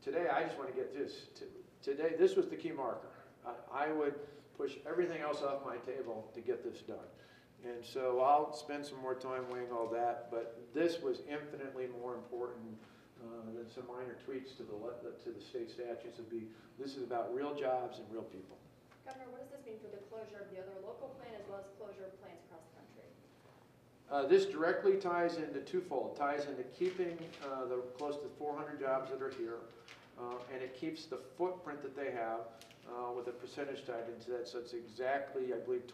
today I just want to get this. Today, this was the key marker. I would push everything else off my table to get this done. And so I'll spend some more time weighing all that, but this was infinitely more important than some minor tweaks to the state statutes. This is about real jobs and real people. Governor, what does this mean for the closure of the other local plant as well as closure of plants across the country? This directly ties into twofold. It ties into keeping the close to 400 jobs that are here, and it keeps the footprint that they have with a percentage tied into that. So it's exactly, I believe,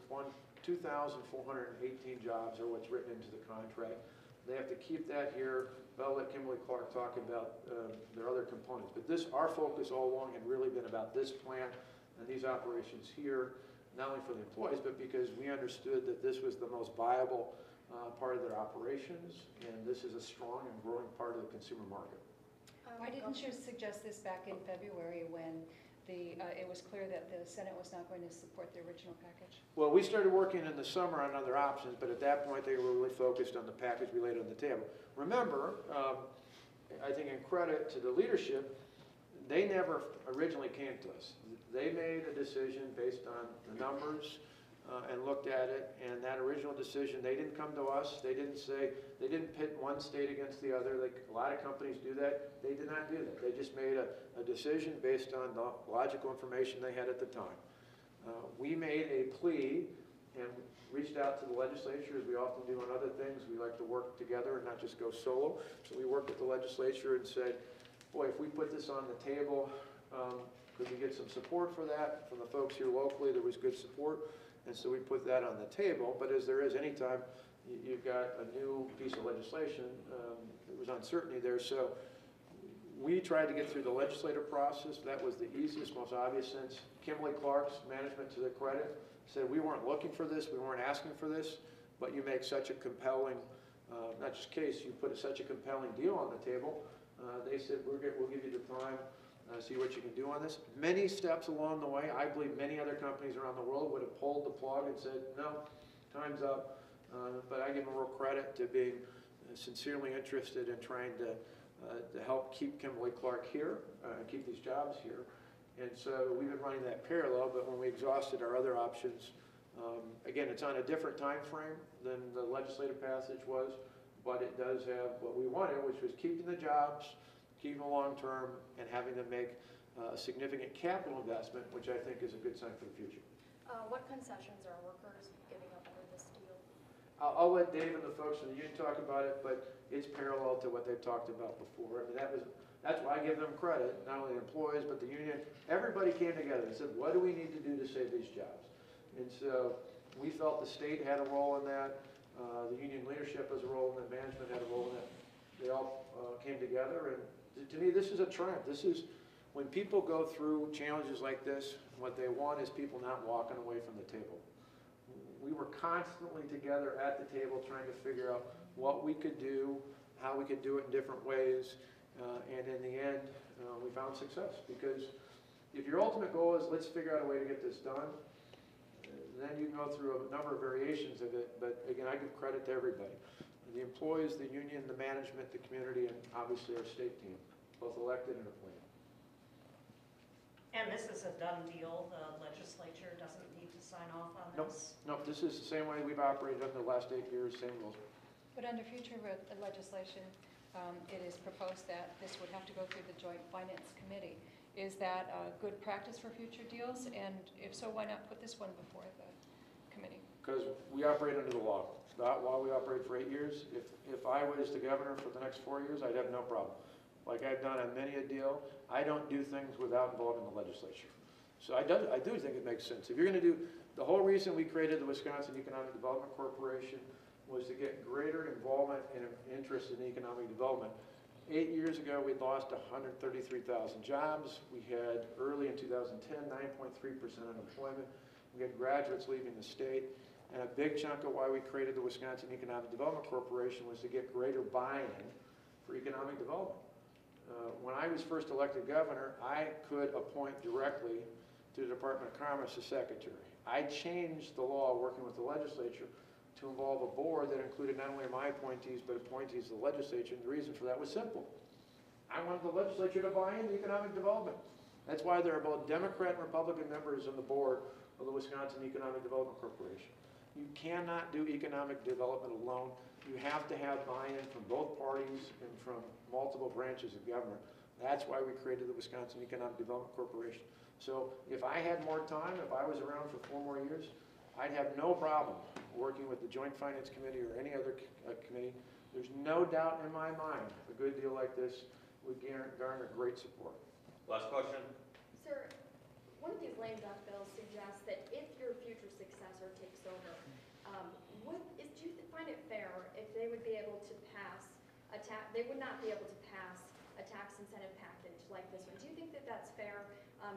2,418 jobs are what's written into the contract. They have to keep that here. I'll let Kimberly-Clark talk about their other components. But our focus all along had really been about this plant and these operations here, not only for the employees, but because we understood that this was the most viable part of their operations, and this is a strong and growing part of the consumer market. Why didn't you suggest this back in February when it was clear that the Senate was not going to support the original package? Well, we started working in the summer on other options, but at that point they were really focused on the package we laid on the table. Remember, I think in credit to the leadership, they never originally came to us. They made a decision based on the numbers and looked at it, and that original decision, they didn't come to us. They didn't pit one state against the other like a lot of companies do that. They did not do that. They just made a decision based on the logical information they had at the time. We made a plea and reached out to the legislature, as we often do on other things. We like to work together and not just go solo. So we worked with the legislature and said, boy, if we put this on the table, could we get some support for that? From the folks here locally, there was good support. And so we put that on the table. But as there is any time you've got a new piece of legislation, there was uncertainty there. So we tried to get through the legislative process. That was the easiest, most obvious sense. Kimberly-Clark's management, to their credit, said we weren't looking for this, we weren't asking for this, but you make such a compelling, not just case, you put such a compelling deal on the table. They said, we'll give you the time, see what you can do on this. Many steps along the way, I believe many other companies around the world would have pulled the plug and said, no, time's up. But I give them real credit to being sincerely interested in trying to help keep Kimberly-Clark here, keep these jobs here. And so we've been running that parallel, but when we exhausted our other options, again, it's on a different time frame than the legislative passage was, but it does have what we wanted, which was keeping the jobs, keeping them long term, and having them make a significant capital investment, which I think is a good sign for the future. What concessions are workers giving up under this deal? I'll let Dave and the folks from the union talk about it, but it's parallel to what they've talked about before. I mean, that's why I give them credit, not only the employees, but the union. Everybody came together and said, what do we need to do to save these jobs? And so we felt the state had a role in that. The union leadership has a role in that. Management had a role in that. They all came together, and to me, this is a triumph. This is when people go through challenges like this, what they want is people not walking away from the table. We were constantly together at the table trying to figure out what we could do, how we could do it in different ways, and in the end, we found success. Because if your ultimate goal is let's figure out a way to get this done, then you can go through a number of variations of it, but again, I give credit to everybody. The employees, the union, the management, the community, and obviously our state team, both elected and appointed. And this is a done deal. The legislature doesn't need to sign off on this? Nope, this is the same way we've operated over the last 8 years, same rules. But under future legislation, it is proposed that this would have to go through the Joint Finance Committee. Is that a good practice for future deals? And if so, why not put this one before the committee? Because we operate under the law. That law we operate for 8 years. If I was the governor for the next 4 years, I'd have no problem. Like I've done on many a deal, I don't do things without involving the legislature. So I do think it makes sense. If you're going to do, the whole reason we created the Wisconsin Economic Development Corporation was to get greater involvement and interest in economic development. 8 years ago, we lost 133,000 jobs. We had, early in 2010, 9.3% unemployment. We had graduates leaving the state. And a big chunk of why we created the Wisconsin Economic Development Corporation was to get greater buy-in for economic development. When I was first elected governor, I could appoint directly to the Department of Commerce as secretary. I changed the law working with the legislature to involve a board that included not only my appointees, but appointees of the legislature. And the reason for that was simple. I wanted the legislature to buy into economic development. That's why there are both Democrat and Republican members on the board of the Wisconsin Economic Development Corporation. You cannot do economic development alone. You have to have buy-in from both parties and from multiple branches of government. That's why we created the Wisconsin Economic Development Corporation. So if I had more time, if I was around for 4 more years, I'd have no problem working with the Joint Finance Committee or any other committee. There's no doubt in my mind a good deal like this would garner great support. Last question. Sir, one of these lame duck bills suggests that if your future successor takes over, do you find it fair if they would be able to pass they would not be able to pass a tax incentive package like this one? Do you think that that's fair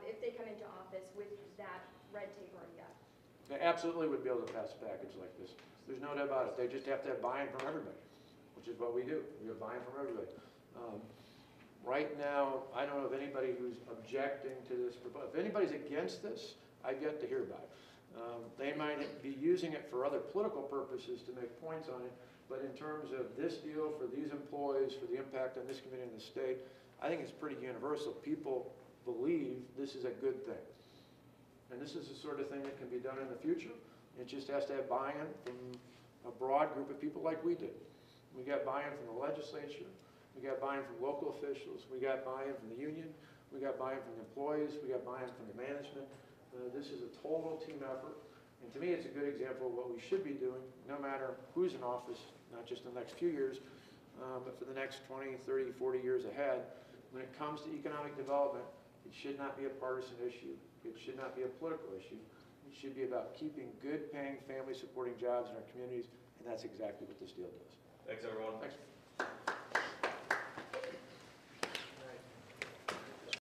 if they come into office with that red tape already up? They absolutely would be able to pass a package like this. There's no doubt about it. They just have to have buy-in from everybody, which is what we do. We have buy-in from everybody. Right now, I don't know of anybody who's objecting to this. If anybody's against this, I've yet to hear about it. They might be using it for other political purposes to make points on it, but in terms of this deal for these employees, for the impact on this community and the state, I think it's pretty universal. People believe this is a good thing. And this is the sort of thing that can be done in the future. It just has to have buy-in from a broad group of people like we did. We got buy-in from the legislature. We got buy-in from local officials. We got buy-in from the union. We got buy-in from the employees. We got buy-in from the management. This is a total team effort. And to me, it's a good example of what we should be doing, no matter who's in office, not just in the next few years, but for the next 20, 30, 40 years ahead. When it comes to economic development, it should not be a partisan issue. It should not be a political issue. It should be about keeping good-paying, family-supporting jobs in our communities, and that's exactly what this deal does. Thanks, everyone. Thanks.